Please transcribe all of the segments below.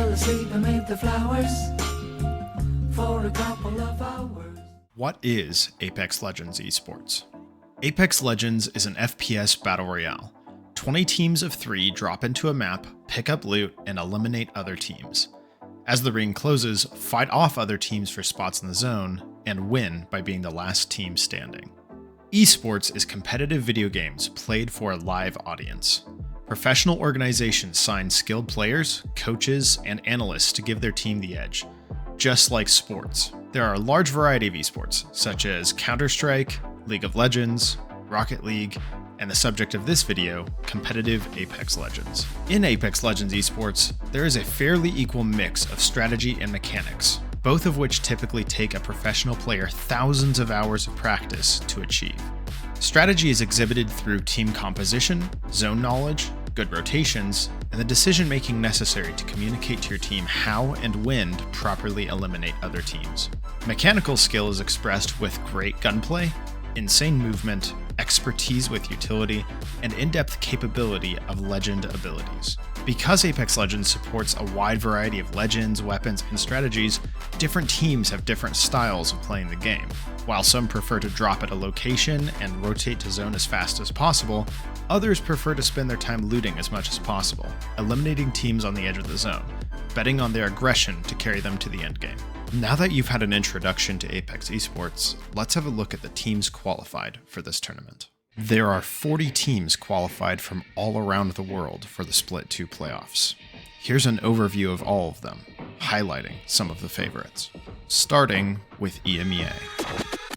fell asleep amid the flowers for a couple of hours. What is Apex Legends Esports? Apex Legends is an FPS battle royale. 20 teams of 3 drop into a map, pick up loot, and eliminate other teams. As the ring closes, fight off other teams for spots in the zone, and win by being the last team standing. Esports is competitive video games played for a live audience. Professional organizations sign skilled players, coaches, and analysts to give their team the edge. Just like sports, there are a large variety of esports, such as Counter-Strike, League of Legends, Rocket League, and the subject of this video, competitive Apex Legends. In Apex Legends Esports, there is a fairly equal mix of strategy and mechanics, both of which typically take a professional player thousands of hours of practice to achieve. Strategy is exhibited through team composition, zone knowledge, good rotations, and the decision-making necessary to communicate to your team how and when to properly eliminate other teams. Mechanical skill is expressed with great gunplay, insane movement, expertise with utility, and in-depth capability of legend abilities. Because Apex Legends supports a wide variety of legends, weapons, and strategies, different teams have different styles of playing the game. While some prefer to drop at a location and rotate to zone as fast as possible, others prefer to spend their time looting as much as possible, eliminating teams on the edge of the zone, betting on their aggression to carry them to the endgame. Now that you've had an introduction to Apex Esports, let's have a look at the teams qualified for this tournament. There are 40 teams qualified from all around the world for the Split 2 playoffs. Here's an overview of all of them, highlighting some of the favorites. Starting with EMEA.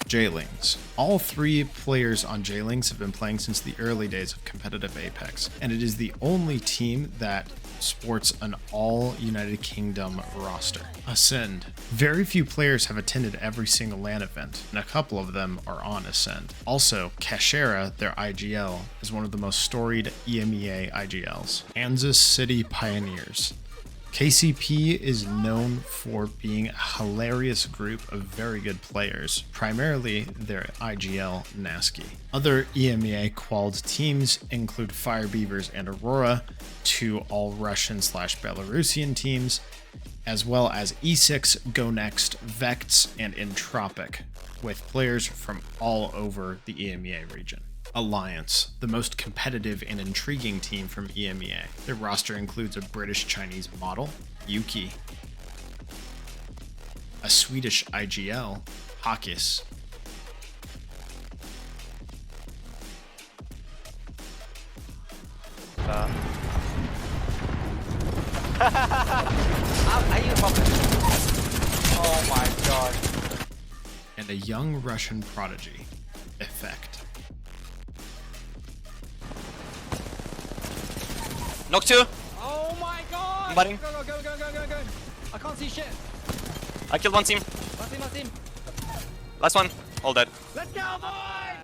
J-Lings. All 3 players on J-Lings have been playing since the early days of competitive Apex, and it is the only team that sports an all United Kingdom roster. Ascend. Very few players have attended every single LAN event, and a couple of them are on Ascend. Also, Cashera, their IGL, is one of the most storied EMEA IGLs. Kansas City Pioneers. KCP is known for being a hilarious group of very good players, primarily their IGL Nasky. Other EMEA qualified teams include Fire Beavers and Aurora, 2 all-Russian/Belarusian teams, as well as E6, Go Next, Vects, and Entropic, with players from all over the EMEA region. Alliance, the most competitive and intriguing team from EMEA. Their roster includes a British-Chinese model, Yuki, a Swedish IGL, Hakis, Oh my god. and a young Russian prodigy, Effect. Knock 2. Oh my god! Buddy. Go. I can't see shit. I killed one team. Last team. Last one. All dead. Let's go, boy!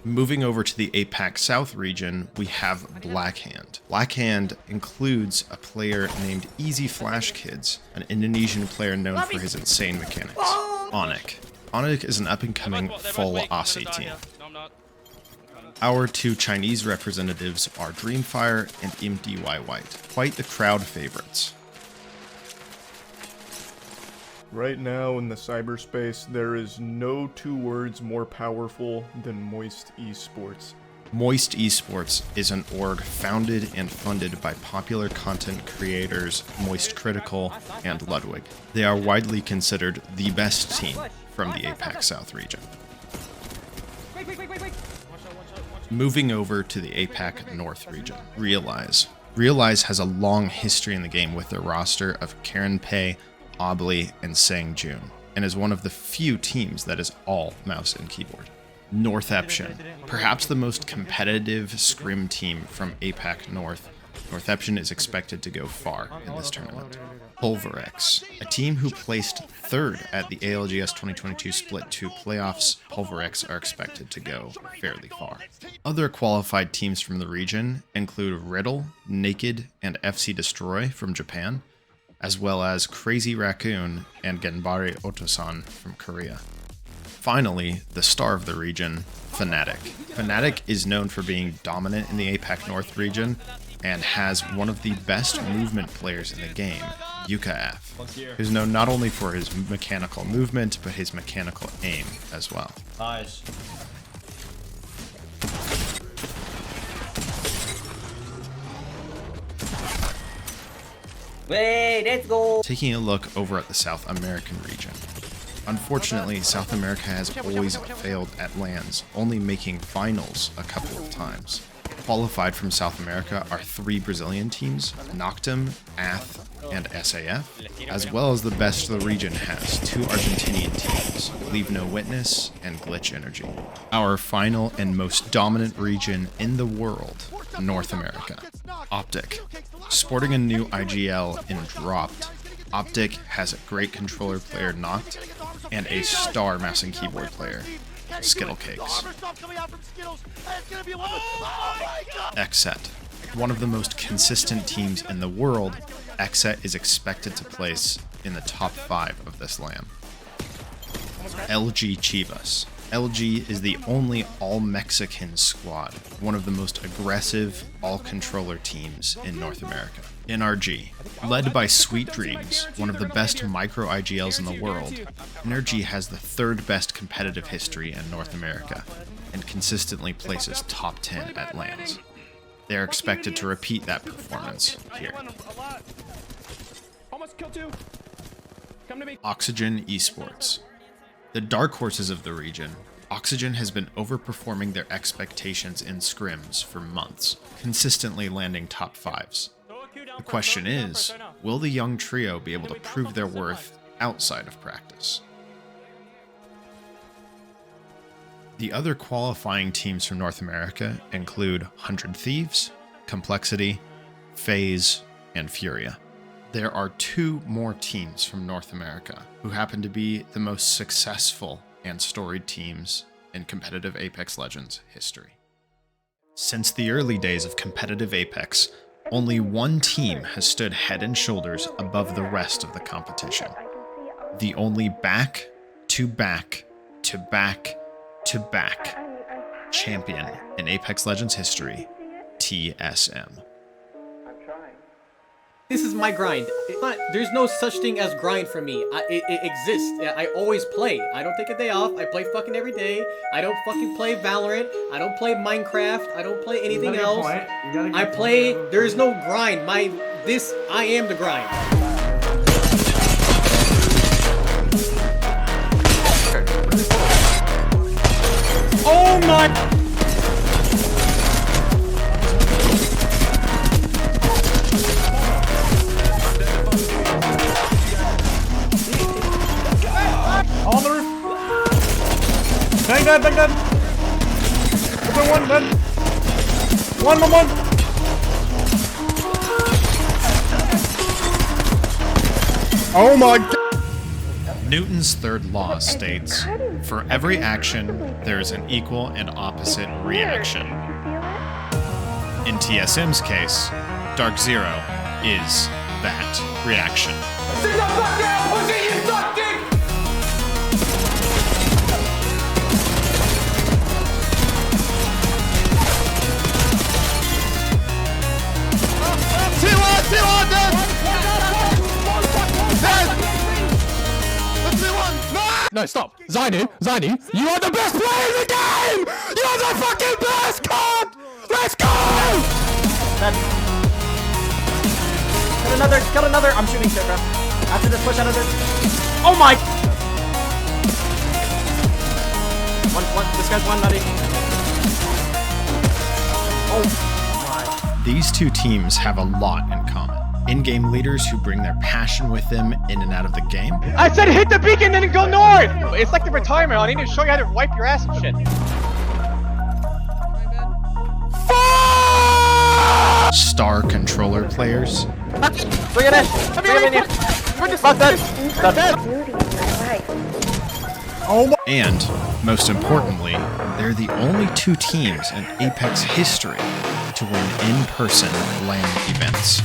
Moving over to the APAC South region, we have Blackhand. Blackhand includes a player named Easy Flash Kids, an Indonesian player known for his insane mechanics. Onyx. Onyx is an up-and-coming full Aussie team. No, I'm not. Our 2 Chinese representatives are Dreamfire and MDY White, quite the crowd favorites. Right now in the cyberspace, there is no 2 words more powerful than Moist Esports. Moist Esports is an org founded and funded by popular content creators Moist Critical and Ludwig. They are widely considered the best team from the APAC South region. Wait. Moving over to the APAC North region, Realize. Realize has a long history in the game with their roster of Karen Pei, Obli, and Sang Jun, and is one of the few teams that is all mouse and keyboard. Northeption, perhaps the most competitive scrim team from APAC North. Northeption is expected to go far in this tournament. Pulverex, a team who placed 3rd at the ALGS 2022 Split 2 playoffs. Pulverex are expected to go fairly far. Other qualified teams from the region include Riddle, Naked, and FC Destroy from Japan, as well as Crazy Raccoon and Genbari Otosan from Korea. Finally, the star of the region, Fnatic. Fnatic is known for being dominant in the APAC North region and has one of the best movement players in the game, Yuka F, who's known not only for his mechanical movement, but his mechanical aim as well. Nice. Wait, let's go. Taking a look over at the South American region. Unfortunately, South America has always failed at LANs, only making finals a couple of times. Qualified from South America are 3 Brazilian teams, Noctum, Ath, and SAF, as well as the best the region has, 2 Argentinian teams, Leave No Witness and Glitch Energy. Our final and most dominant region in the world, North America. Optic. Sporting a new IGL in Dropped, Optic has a great controller player Noct, and a star mouse and keyboard player, Skittlecakes. XSET. One of the most consistent teams in the world, XSET is expected to place in the top 5 of this LAN. LG Chivas. LG is the only all-Mexican squad, one of the most aggressive all-controller teams in North America. NRG. Led by Sweetdreams, one of the best micro IGLs in the world, NRG has the 3rd best competitive history in North America, and consistently places top 10 at LANs. They are expected to repeat that performance here. Oxygen Esports. The dark horses of the region, Oxygen has been overperforming their expectations in scrims for months, consistently landing top 5s. The question is, will the young trio be able to prove their worth outside of practice? The other qualifying teams from North America include 100 Thieves, Complexity, FaZe, and Furia. There are 2 more teams from North America who happen to be the most successful and storied teams in competitive Apex Legends history. Since the early days of competitive Apex, only one team has stood head and shoulders above the rest of the competition. The only back-to-back champion in Apex Legends history, TSM. This is my grind. There's no such thing as grind for me. It exists. I always play. I don't take a day off. I play fucking every day. I don't fucking play Valorant. I don't play Minecraft. I don't play anything else. I play. There's no grind. I am the grind. Oh my! On the roof. Bang dead, bang dead. Open one, dead. One. Oh my god. Newton's third law states, for every action, there is an equal and opposite reaction. In TSM's case, DarkZero is that reaction. Sit the fuck down, pussy, you suck dick! No, stop. Zainu, you are the best player in the game! You're the fucking best, God! Let's go! Kill another. I'm shooting Shipra. After this, push out of this. Oh my! One. This guy's one, nutty. Oh my. These 2 teams have a lot in common. In-game leaders who bring their passion with them in and out of the game. I said hit the beacon and then go north! It's like the retirement. I need to show you how to wipe your ass and shit. Star controller players. Bring it in! Fuck that! Oh my. And, most importantly, they're the only 2 teams in Apex history to win in-person LAN events.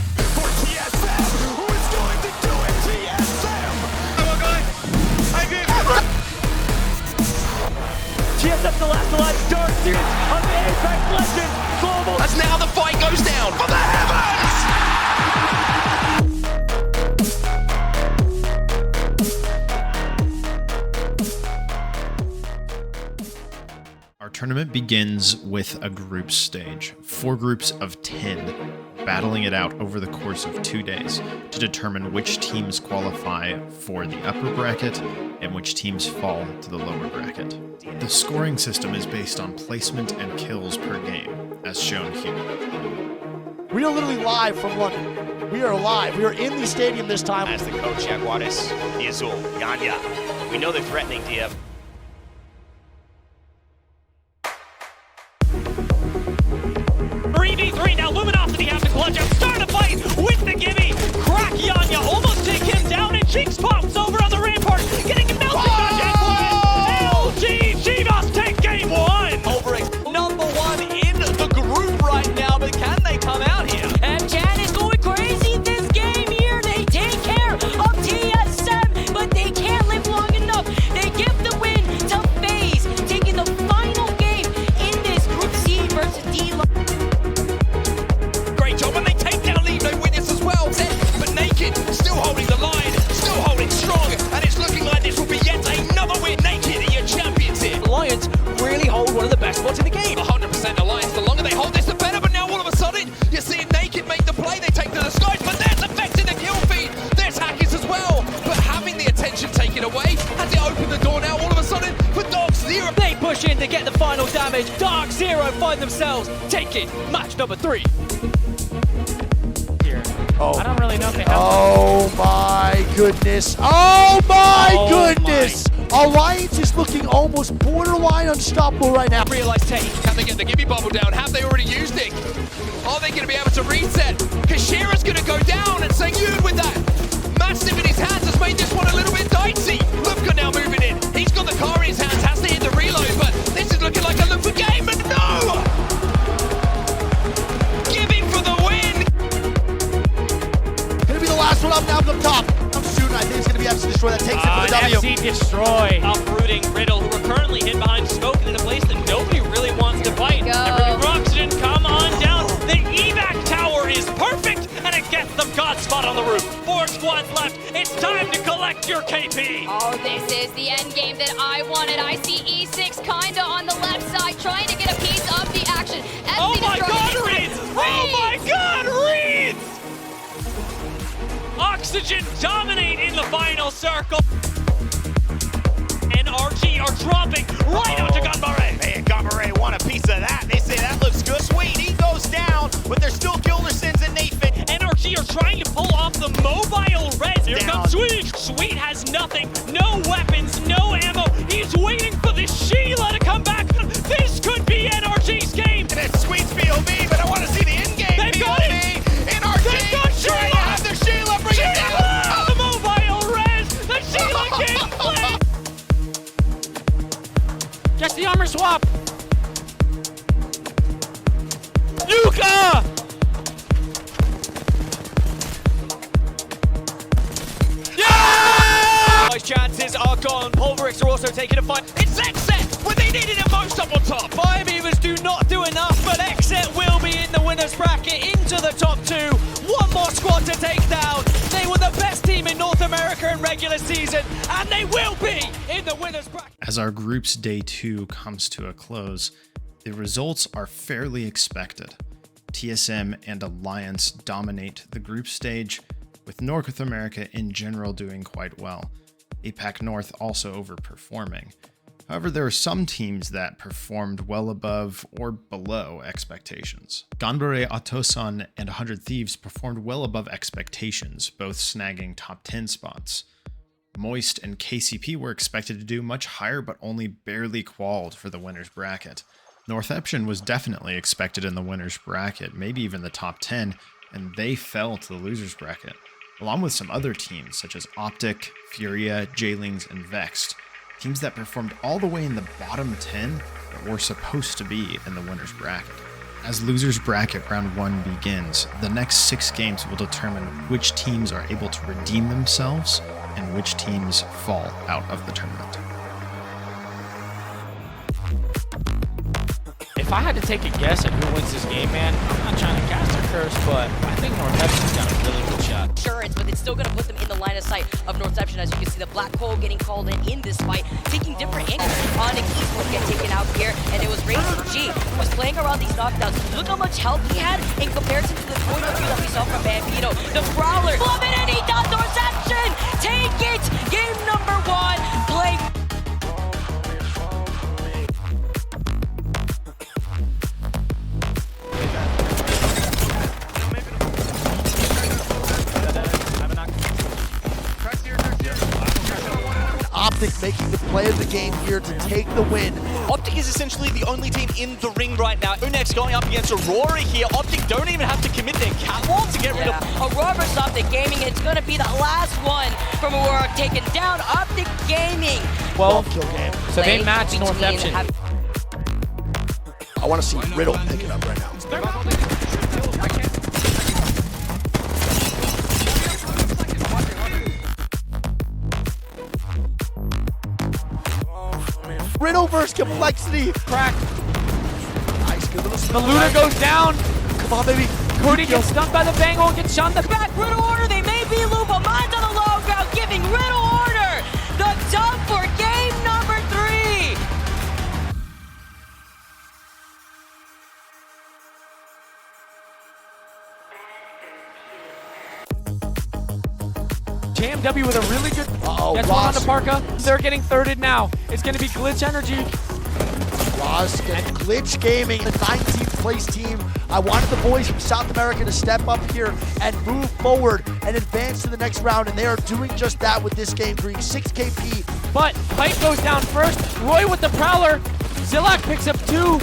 TSM's the last alive DarkZero on the Apex Legends Global. As now the fight goes down for the heavens! tournament begins with a group stage, 4 groups of 10, battling it out over the course of 2 days to determine which teams qualify for the upper bracket and which teams fall to the lower bracket. The scoring system is based on placement and kills per game, as shown here. We are literally live from London. We are live. We are in the stadium this time. As the coach, Jaguares, the Azul, Yanya. We know they're threatening DM. Now Luminosity has the clutch up, start a fight with the gimme. Crack Yanya, almost take him down, and Cheeks pops over on the rampart, getting him melted by Jaguares. LG must take game 1. Overwerk #1 in the group right now, but can they come out here? And Chan is going crazy this game here. They take care of TSM, but they can't live long enough. They give the win to FaZe, taking the final game in this Group C versus D. When they take down Leave No Witness as well, but Naked still holding the line, still holding strong, and it's looking like this will be yet another win. Naked are your champions here. Alliance really hold one of the best spots in the game. 100% Alliance, the longer they hold this, the better, but now all of a sudden, you're seeing Naked make the play, they take to the skies, but there's affecting the kill feed, there's Hackers as well, but having the attention taken away, has it opened the door now all of a sudden for DarkZero? They push in to get the final damage. DarkZero find themselves taking match number 3. Oh. I don't really know if they have. Oh my goodness. Oh my goodness. Alliance is looking almost borderline unstoppable right now. Realize take. Can they get the gimme bubble down? Have they already used it? Are they going to be able to reset? Kashira's going to go down, and Sangyun with that massive in his hands has made this one a little bit dicey. Lubka now moving in. He's got the car in his hands, has to hit the reload, but this is looking like a look for game, and no! Giving for the win! Gonna be the last one up now from the top. I'm shooting, I think it's gonna be FC Destroy that takes it for the W. FC Destroy. Uprooting Riddle, who are currently hid behind smoke and in a place that nobody really wants to fight. Everything Oxygen, come on down. The evac tower is perfect, and it gets them God spot on the roof. 4 squads left. It's time to collect your KP. Oh, this is the end game that I wanted. I see E6 kinda on the left side, trying to get a piece of the action. Oh my God, Reeds! Oh my God, Reeds! Oxygen dominate in the final circle. NRG are dropping right onto Gunter. Man, Gunter want a piece of that. They say that looks good. Sweet, he goes down, but there's still Gildersons and Nathan. NRG are trying to pull off the mobile res. Here comes Sweet. Sweet has nothing, no weapons, no ammo. He's waiting for the Sheila to come back. This could be NRG's game. And it's Sweet's POV, but I want to see the in-game They've got it. NRG. They've got Sheila. Trying to have their Sheila bring it down. The mobile res. The Sheila gameplay. Just the armor swap. Yuka. Chances are gone. Pulverix are also taking a fight. It's Exit when they needed it most up on top. 5 Evers do not do enough, but Exit will be in the winner's bracket into the top 2. One more squad to take down. They were the best team in North America in regular season, and they will be in the winner's bracket. As our group's day 2 comes to a close, the results are fairly expected. TSM and Alliance dominate the group stage, with North America in general doing quite well. APAC North also overperforming. However, there are some teams that performed well above or below expectations. Ganbare, Atosan, and 100 Thieves performed well above expectations, both snagging top 10 spots. Moist and KCP were expected to do much higher, but only barely qualified for the winner's bracket. Northeption was definitely expected in the winner's bracket, maybe even the top 10, and they fell to the loser's bracket, along with some other teams such as Optic, Furia, Jailings, and Vexed, teams that performed all the way in the bottom 10 that were supposed to be in the winner's bracket. As loser's bracket round 1 begins, the next 6 games will determine which teams are able to redeem themselves and which teams fall out of the tournament. If If I had to take a guess at who wins this game, man, I'm not trying to cast a curse, but I think Northeption's got a really good shot. Insurance, but it's still going to put them in the line of sight of Northeption. As you can see, the Black Hole getting called in this fight, taking different angles. ALGS Split get taken out here, and it was Racing G who was playing around these knockdowns. Look how much health he had in comparison to the point of view that we saw from Bambino. The Prowler, love it, and he does Northeption! Take it! Game number 1, play. Optic making the play of the game here to take the win. Optic is essentially the only team in the ring right now. Unex going up against Aurora here. Optic don't even have to commit their catwalk to get rid of. Aurora versus Optic Gaming. It's going to be the last one from Aurora taken down. Optic Gaming. 12 kill game. So they match Northeption. I want to see Riddle pick it up right now. Riddle versus Complexity. Crack. Nice, good little The Luna goes down. Come on, baby. Cody gets stunned by the bangle and gets shot in the back. Back Riddle order. They may be Lupa. Mine's on the low ground, giving Riddle order the dub for game number 3. JMW with a really good. Uh-oh, Gets one on Ross. the Parka. They're getting thirded now. It's going to be Glitch Energy. Ross and Glitch Gaming, the 19th place team. I wanted the boys from South America to step up here and move forward and advance to the next round, and they are doing just that with this game, bringing 6 KP. But Pipe goes down first. Roy with the Prowler. Zilak picks up 2.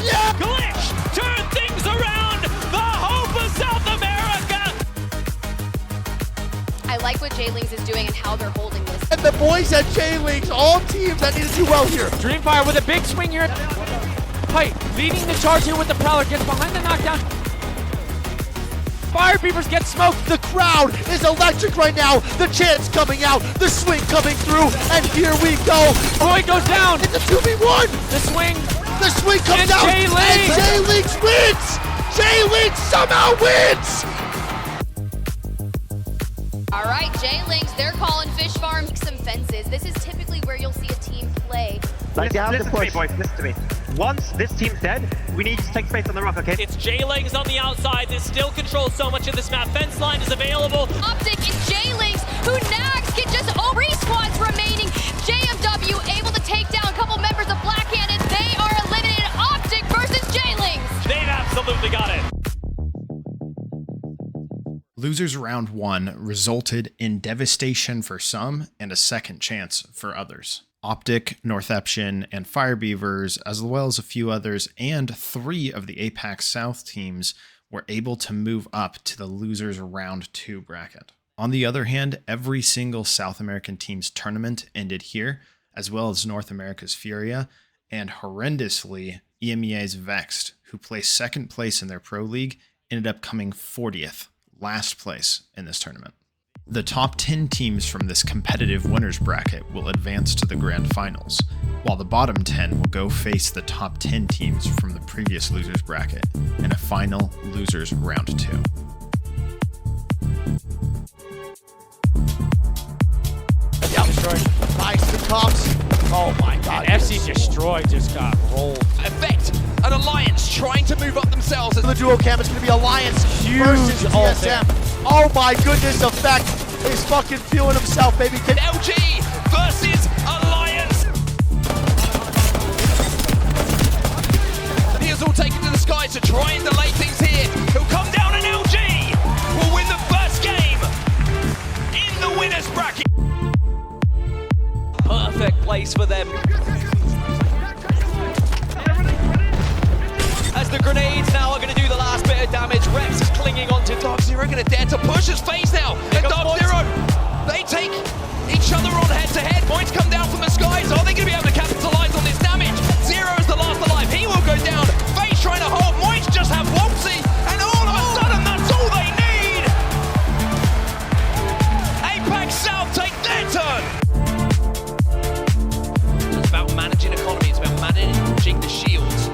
Yeah! Glitch! Turn things around! The hope of South America! I like what J-Lings is doing and how they're holding this. And the boys at J-Lings, all teams that need to do well here. Dreamfire with a big swing here. Pipe leading the charge here with the Prowler. Gets behind the knockdown. Fire Beavers get smoked. The crowd is electric right now. The chants coming out, the swing coming through, and here we go. Roy goes down. It's a 2v1. The swing comes and out, J-Lings. and J-Lings wins. J-Lings somehow wins. All right, J-Lings, they're calling Fish Farm some fences. This is typically where you'll see a team play. Listen to me, boys, listen to me. Once this team's dead, we need to take space on the rock, okay? It's J-Lings on the outside. They still control so much of this map. Fence line is available. Optic and J-Lings, who nags, get just 3 squads remaining. JMW able to take down a couple members of Black-Hand, and they are eliminated. Optic versus J-Lings. They've absolutely got it. Losers round 1 resulted in devastation for some and a second chance for others. Optic, Northeption, and Firebeavers, as well as a few others, and 3 of the APAC South teams were able to move up to the losers round 2 bracket. On the other hand, every single South American team's tournament ended here, as well as North America's Furia, and horrendously, EMEA's Vexed, who placed second place in their pro league, ended up coming 40th. Last place in this tournament. The top 10 teams from this competitive winners bracket will advance to the grand finals, while the bottom 10 will go face the top 10 teams from the previous losers bracket in a final losers round 2. Destroyed. Nice, the cops. Oh my god. And FC Destroy just got rolled. Effect, an alliance trying to move up themselves. The duo cam is going to be Alliance versus TSM. Oh my goodness, Effect is fucking feeling himself, baby. LG versus Alliance. He is all taken to the sky to try and delay things here. He'll come down and LG will win the first game in the winners bracket. Perfect place for them. As the grenades now are going to do the last bit of damage, Rex is clinging on to DarkZero, going to dare to push his face now. And DarkZero, they take each other on head-to-head. Points come down from the skies. Are they going to be able to capitalize on this damage? Zero is the last alive. He will go down. Face trying to hold. Moist just have Waltzy, and all of a sudden, that's all they need. APAC South take their turn. It's about managing economy. It's about managing the shields.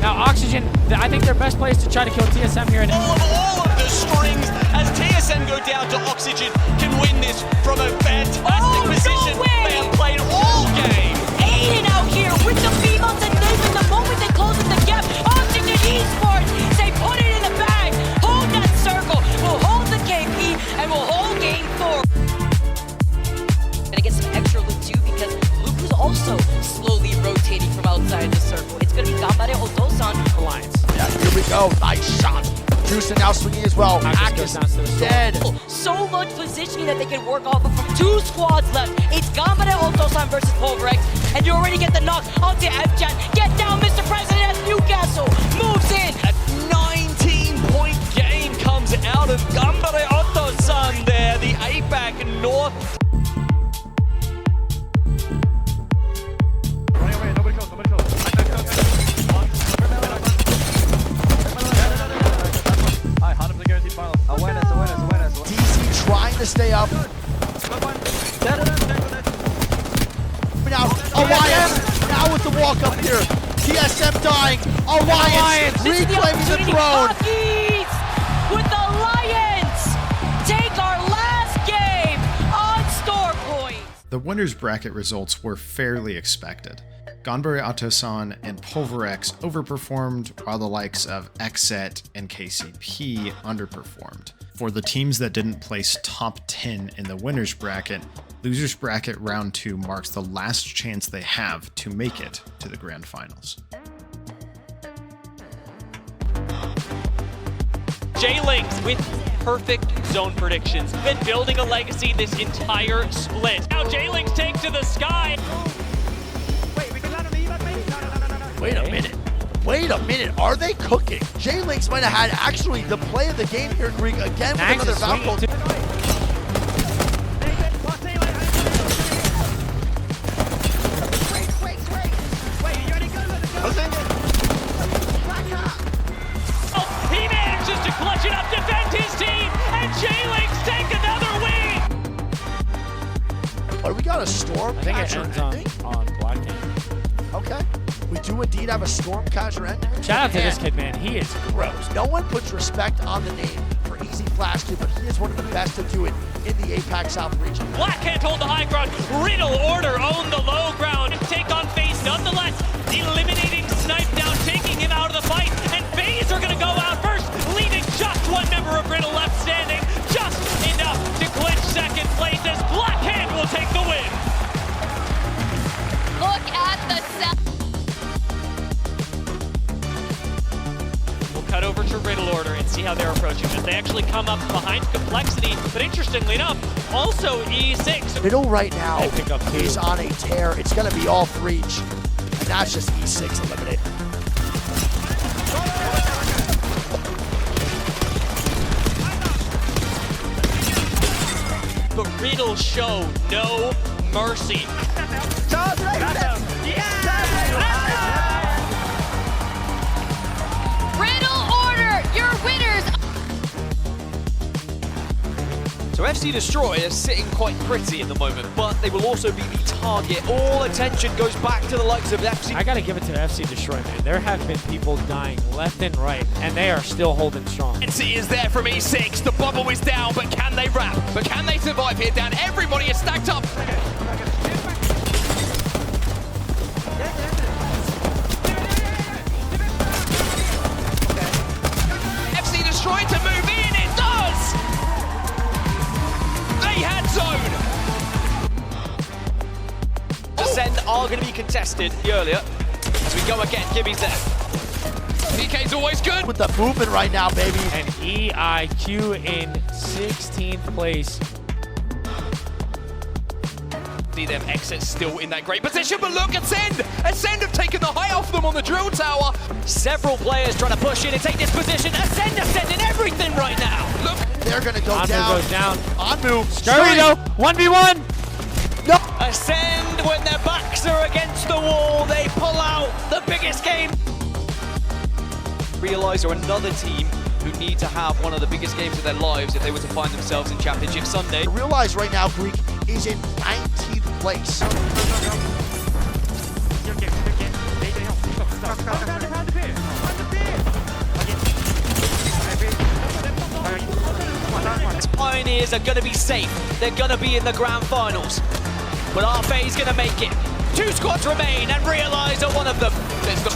Now Oxygen, I think their best play is to try to kill TSM here. All of the strings as TSM go down to Oxygen can win this from a fantastic position. They have played all game. Aiden out here with the females and Nathan. The moment they close the gap, Oxygen Esports say put it in the bag. Hold that circle. We'll hold the KP and we'll hold game 4. Gonna get some extra loot too because Luke is also slowly rotating from outside the circle. It's gonna be Gambare Otosan. Alliance. Yeah, here we go. Nice shot. Juice now swinging as well. Ack is dead. So much positioning that they can work off of from 2 squads left. It's Gambare Otosan versus Overwerk. And you already get the knock onto F-Chan. Get down, Mr. President, as Newcastle moves in. A 19-point game comes out of Gambare Otosan there. The APAC North. DC trying to stay up. Now, Alliance now with the walk up here. TSM dying. Alliance reclaiming the throne. With Alliance, take our last game on store points. The winners bracket results were fairly expected. Gambare Otosan and Overwerk overperformed, while the likes of Xset and KCP underperformed. For the teams that didn't place top 10 in the winners bracket, losers bracket round 2 marks the last chance they have to make it to the grand finals. J-Links with perfect zone predictions. Been building a legacy this entire split. Now J-Links take to the sky. Wait a minute. Wait a minute. Are they cooking? J-Links might have had actually the play of the game here, Greek, again with another Valkyrie. Oh, he manages to clutch it up, defend his team, and J-Links take another win. Oh, we got a storm I think it catcher ends ending? on Black King. Okay. We do indeed have a storm catcher ending. Shout out to this kid, man. He is gross. No one puts respect on the name for Easy Flash 2, but he is one of the best to do it in the APAC South region. Black can't hold the high ground. Riddle Order own the low ground. Take on FaZe nonetheless. Eliminating Snipe down, taking him out of the fight. And FaZe are going to go out first, leaving just one member of Riddle left standing. Just enough to clinch second place as Black Hand will take the win. Look at the South. Cut over to Riddle Order and see how they're approaching this. They actually come up behind Complexity, but interestingly enough, also E6. Riddle right now They pick up 2. is on a tear. It's going to be all breach, and that's just E6 eliminated. But Riddle show no mercy. Riddle Order, your winners. So FC Destroy is sitting quite pretty in the moment, but they will also be the target. All attention goes back to the likes of FC. I gotta give it to FC Destroy, man. There have been people dying left and right, and they are still holding strong. NC is there from E6. The bubble is down, but can they wrap? But can they survive here? Down, everybody is stacked up. FC Destroy to move in. It does. They had zone. Descend are going to be contested earlier. As we go again, Gibby's there. PK's always good. With the movement right now, baby. And EIQ in 16th place. See them exit still in that great position, but look, Ascend! Ascend have taken the high off them on the drill tower. Several players trying to push in and take this position. Ascend in everything right now. Look, they're going to go Anmu down. goes down. Anmu. Stargazing 1v1. No. Ascend, when their backs are against the wall, they pull out the biggest game. Realize are another team who need to have one of the biggest games of their lives if they were to find themselves in Championship Sunday. Realize right now, Greek is in 19th place. players are going to be safe. They're going to be in the grand finals. But RFA is going to make it. 2 squads remain, and Realize are one of them.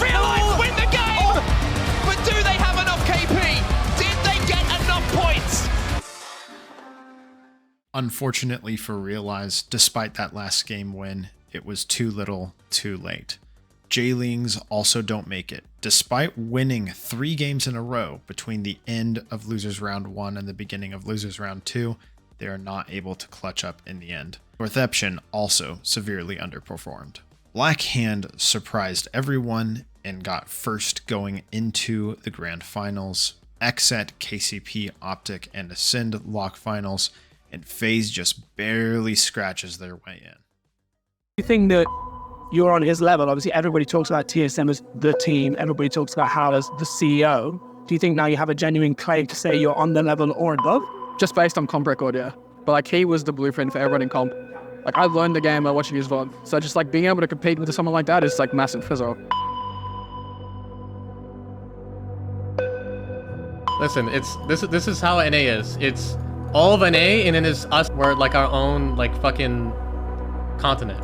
Realize win the game! But do they have enough KP? Did they get enough points? Unfortunately for Realize, despite that last game win, it was too little, too late. Jaylings also don't make it. Despite winning 3 games in a row between the end of Losers Round 1 and the beginning of Losers Round 2, they are not able to clutch up in the end. Northeption also severely underperformed. Blackhand surprised everyone and got first going into the grand finals. Xset, KCP, Optic, and Ascend lock finals, and FaZe just barely scratches their way in. You think that you're on his level? Obviously, everybody talks about TSM as the team. Everybody talks about Hal as the CEO. Do you think now you have a genuine claim to say you're on the level or above? Just based on comp record, yeah. But like, he was the blueprint for everyone in comp. Like, I learned the game by watching his VOD. So just like being able to compete with someone like that is like massive as well. Listen, this is how NA is. It's all of NA, and then it's us. We're like our own like fucking continent.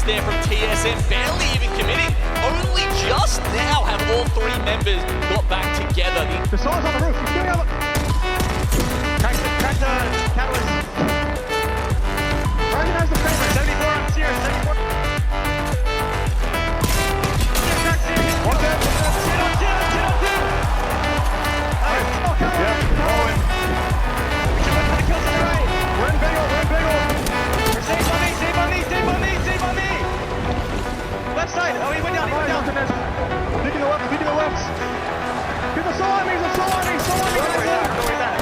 There from TSM, barely even committing. Only just now have all 3 members got back together. The saw's on the roof. He's doing it. Crack the catalyst. Brandon has the framer. 74 on Seer. 74. One dead. Get up. Nice. Yeah. Owen. We should let the kills on the right. We're in bagel. We're safe on me. Left side. Oh, he went down. Peeking the left. Get the soul on me. Go away that.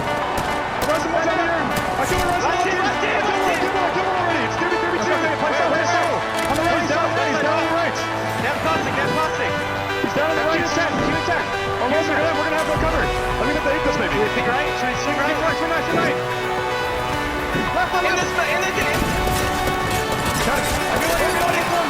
Rush him on here. I kill him. Give him already. It's 32. Punch out. On the right. He's down on the right. Damn plastic. He's down on the right. Attack. Almost. We're gonna have no cover. Let me get the Apex maybe. Swing right. Swing right. Left on in the game. Got it. I feel like everybody from.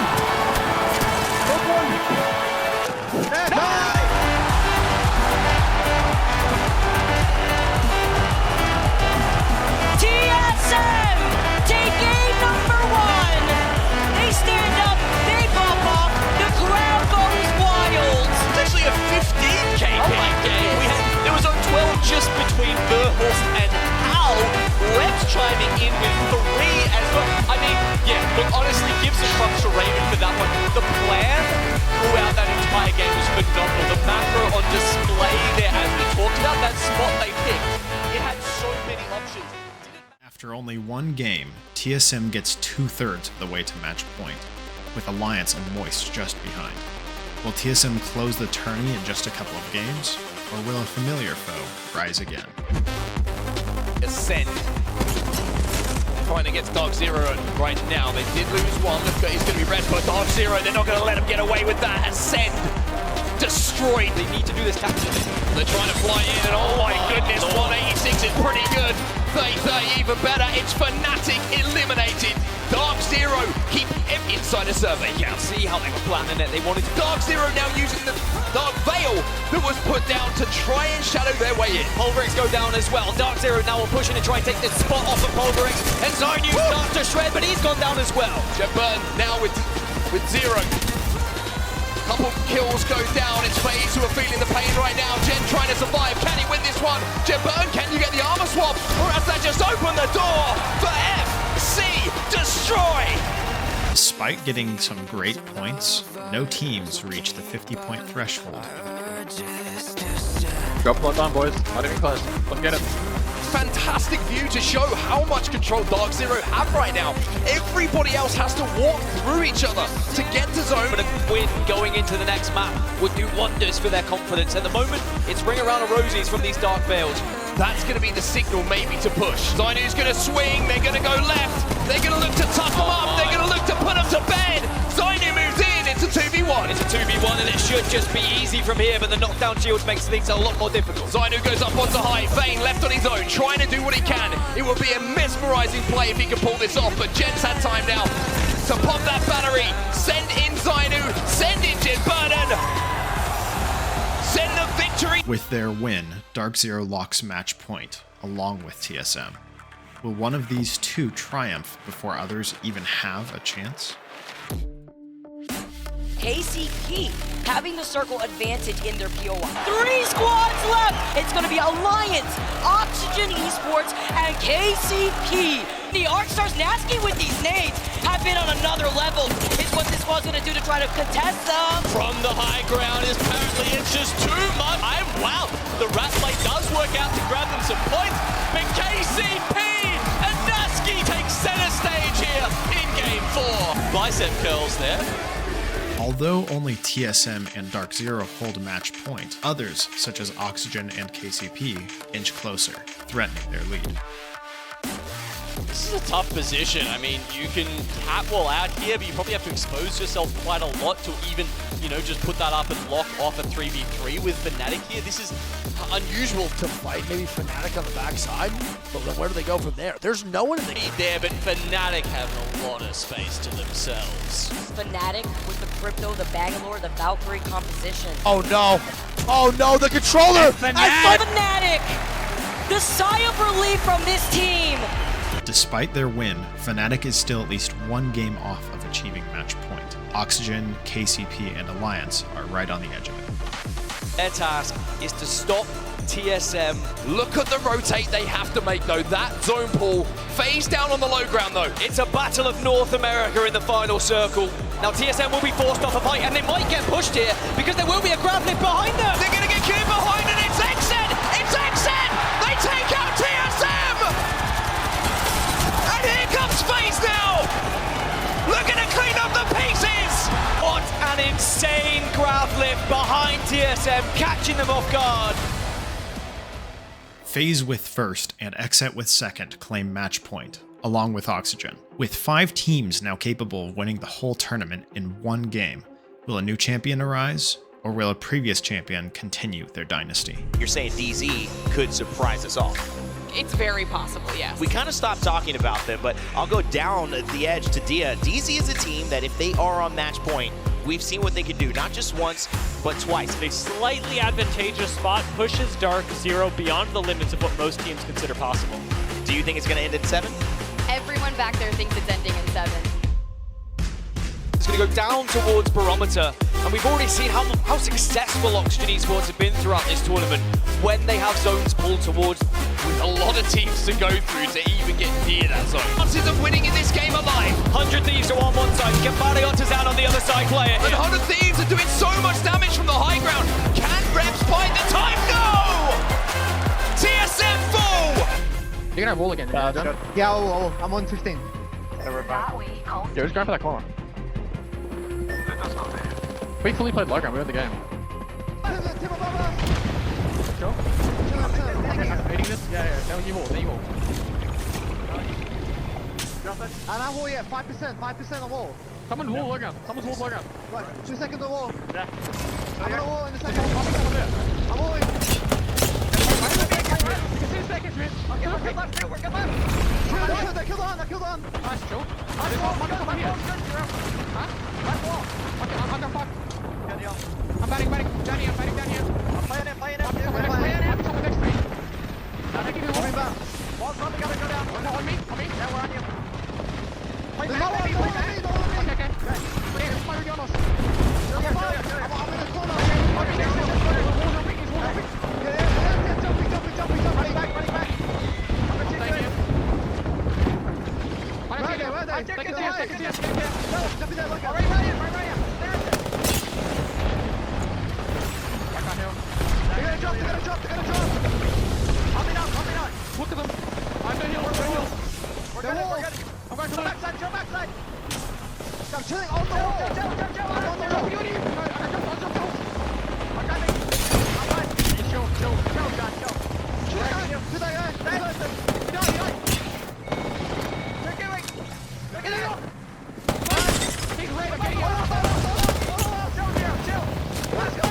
TSM take game number 1. They stand up, they pop off, the crowd goes wild. It's actually a 15 KP game. There was a 12 just between Verhorst and Hal. Leps chiming in with 3 as well. I mean, yeah, look, honestly, give some props to Raven for that one. The plan throughout that entire game was phenomenal. The macro on display there, as we talked about, that spot they picked, it had so many options. After only 1 game, TSM gets 2/3 of the way to match point. with Alliance and Moist just behind. Will TSM close the tourney in just a couple of games, or will a familiar foe rise again? Ascend. Fighting against DarkZero right now. They did lose one. He's going to be red for DarkZero. They're not going to let him get away with that. Ascend. Destroyed. They need to do this tactically. They're trying to fly in, and oh my goodness, 186 is pretty good. 30 even better. It's Fnatic eliminated. DarkZero keep him inside a server. You can see how they were planning it. They wanted DarkZero now using the Dark Veil that was put down to try and shadow their way in. Pulverix go down as well. DarkZero now will push in and try and take this spot off of Pulverix. And Zainu starts to shred, but he's gone down as well. Jebburn now with Zero. Couple kills go down. It's FaZe who are feeling the pain right now. Jen trying to survive. Can he win this one? Jebburn, can you get the armor swap? Or has that just opened the door for FC Destroy? Despite getting some great points, no teams reach the 50-point threshold. Go plug on, boys. Not even close. Let's get it. Fantastic view to show how much control DarkZero have right now. Everybody else has to walk through each other to get to zone. But a win going into the next map would do wonders for their confidence. At the moment, it's ring around of rosies from these Dark Veils. That's going to be the signal maybe to push. Zainu's going to swing. They're going to go left. They're going to look to tuck them up. They're going to look to put them to bed. Zainu moves in. It's a 2v1. It's a 2v1 and it should just be easy from here, but the knockdown shield makes things a lot more difficult. Zainu goes up onto high. Vayne left on his own, trying to do what he can. It would be a mesmerizing play if he could pull this off, but Jen's had time now to pop that battery. Send in Zainu. Send in Jebburn. Send the victory. With their win, DarkZero locks match point, along with TSM. Will one of these two triumph before others even have a chance? KCP having the circle advantage in their POI. 3 squads left. It's going to be Alliance, Oxygen Esports, and KCP. The ArcStars Nasky with these nades have been on another level. It's what this squad's going to do to try to contest them. From the high ground, apparently it's just too much. Wow, the rat play does work out to grab them some points. But KCP and Nasky take center stage here in game 4. Bicep curls there. Although only TSM and DarkZero hold match point, others, such as Oxygen and KCP, inch closer, threatening their lead. This is a tough position. I mean, you can catwall out here, but you probably have to expose yourself quite a lot to even, just put that up and lock off a 3v3 with Fnatic here. This is unusual. To fight maybe Fnatic on the backside, but then where do they go from there? There's no one in the lead there, but Fnatic have a lot of space to themselves. Fnatic with the Crypto, the Bangalore, the Valkyrie composition. Oh no! Oh no, the controller! Fnatic! The sigh of relief from this team! Despite their win, Fnatic is still at least one game off of achieving match point. Oxygen, KCP, and Alliance are right on the edge of it. Their task is to stop TSM. Look at the rotate they have to make though. That zone pull, FaZe down on the low ground though. It's a battle of North America in the final circle. Now TSM will be forced off a fight and they might get pushed here because there will be a grab lift behind them. They're going to get queued behind and it's Exit! It's Exit! They take out TSM! And here comes FaZe now! Looking to clean up the pieces! What an insane grab lift behind TSM, catching them off guard. FaZe with first and Exit with second claim match point, along with Oxygen. With 5 teams now capable of winning the whole tournament in one game, will a new champion arise, or will a previous champion continue their dynasty? You're saying DZ could surprise us all. It's very possible, yes. We kind of stopped talking about them, but I'll go down the edge to Dia. DZ is a team that if they are on match point, we've seen what they can do, not just once, but twice. A slightly advantageous spot pushes DarkZero beyond the limits of what most teams consider possible. Do you think it's going to end in 7? Everyone back there thinks it's ending in 7. It's going to go down towards Barometer, and we've already seen how successful Oxygen Esports have been throughout this tournament when they have zones pulled towards, with a lot of teams to go through to even get near that zone. Chances of winning in this game alive. 100 Thieves are on one side, Gambariotta's out on the other side, player. And 100 Thieves are doing so much damage from the high ground. Can Reps find the time? No! TSM full! You're gonna roll again. Yeah, I'm on 15. Yeah, just grab for that corner. We fully played low ground, we had the game. Sure. Hitting this? Yeah, down you wall, And I'm wall, yeah, 5% on wall. Someone wall low ground, someone's wall low ground. Right, 2 seconds on wall. Yeah. I'm on the wall in the second. I'm walling. You can see the seconds, man. Okay, we're good left, we're good left. Kill on. Nice, chill. Last wall, here. Huh? Last wall. Okay, I'm gonna fuck. Good deal. I'm batting down here. I'm playing it. Someone next to me. I'm taking the wall. Wall's probably gotta go down. On me? Yeah, we're on you. Play There's back, no baby, one, play back. Okay. Wait, it's fire on us. I'm in the corner. Jumping. Running back. Number 2, Thank you. Where are they? Second No, Jumping there, look. right here. There it is. I got him. They're gonna drop. I'll be down. Look at them. I'm the hill. We're good. They're wall. I'm going to Chill the backside. I'm chilling on the wall. Chill. I'm on the wall. I jump. I'm coming. I'm fine. Chill. Chill. To that guy. He's right, I'm getting you. Chill. Let's go.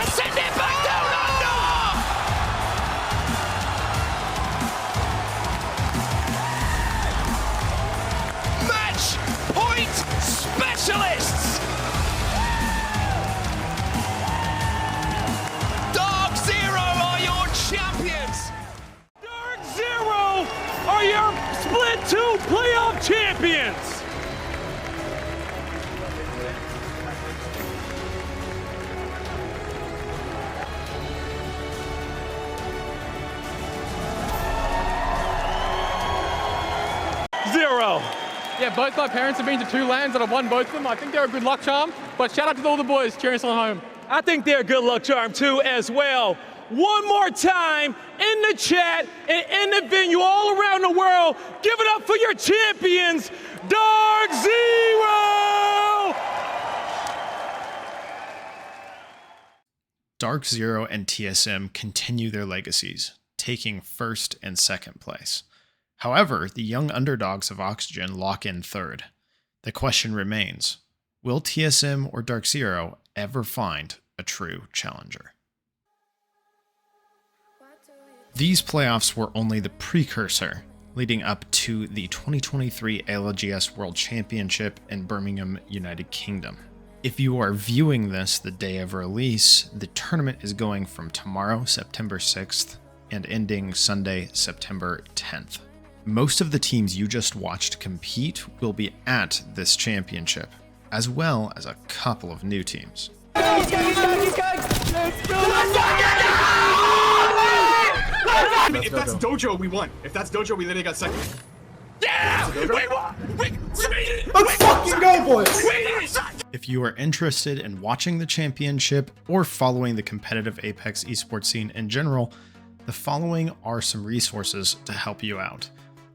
Send it back down under! Match point specialists! DarkZero are your champions! DarkZero are your Split 2 playoff champions! Zero. Yeah, both my parents have been to 2 lands and I've won both of them. I think they're a good luck charm, but shout out to all the boys cheering us on home. I think they're a good luck charm too as well. One more time in the chat and in the venue all around the world, give it up for your champions, DarkZero! DarkZero and TSM continue their legacies, taking 1st and 2nd place. However, the young underdogs of Oxygen lock in 3rd. The question remains, will TSM or DarkZero ever find a true challenger? These playoffs were only the precursor, leading up to the 2023 ALGS World Championship in Birmingham, United Kingdom. If you are viewing this the day of release, the tournament is going from tomorrow, September 6th, and ending Sunday, September 10th. Most of the teams you just watched compete will be at this championship, as well as a couple of new teams. If that's Dojo, we won. If that's Dojo, we literally got second. Yeah! We won! We made it! Let's fucking go, boys! If you are interested in watching the championship or following the competitive Apex esports scene in general, the following are some resources to help you out.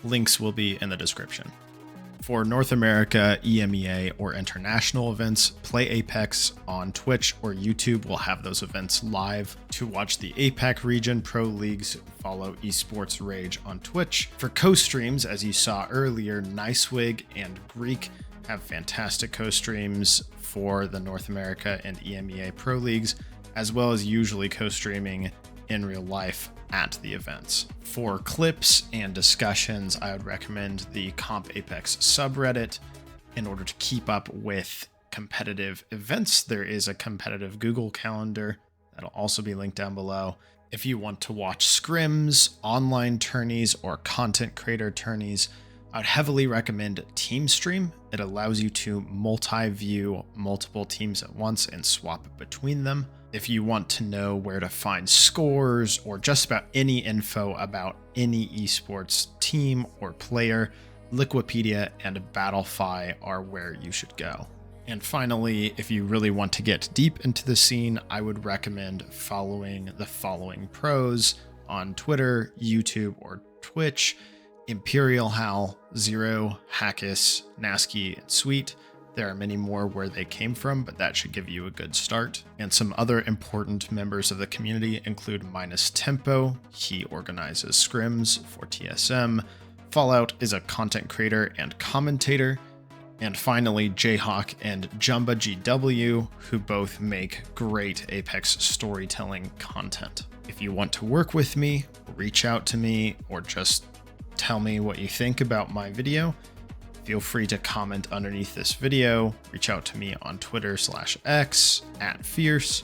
Links will be in the description. For North America, EMEA, or international events, PlayApex on Twitch or YouTube will have those events live. To watch the APAC region pro leagues, follow Esports Rage on Twitch. For co-streams, as you saw earlier, Nicewig and Greek have fantastic co-streams for the North America and EMEA pro leagues, as well as usually co-streaming in real life at the events. For clips and discussions, I would recommend the Comp Apex subreddit. In order to keep up with competitive events, there is a competitive Google Calendar that'll also be linked down below. If you want to watch scrims, online tourneys, or content creator tourneys, I would heavily recommend TeamStream. It allows you to multi-view multiple teams at once and swap between them. If you want to know where to find scores or just about any info about any esports team or player, Liquipedia and Battlefy are where you should go. And finally, if you really want to get deep into the scene, I would recommend following the following pros on Twitter, YouTube, or Twitch: ImperialHal, Zero, Hackus, Nasky, and Sweet. There are many more where they came from, but that should give you a good start. And some other important members of the community include Minus Tempo. He organizes scrims for TSM. Fallout is a content creator and commentator. And finally, Jayhawk and Jumba GW, who both make great Apex storytelling content. If you want to work with me, reach out to me, or just tell me what you think about my video, feel free to comment underneath this video, reach out to me on Twitter/X @Fierce,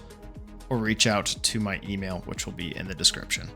or reach out to my email, which will be in the description.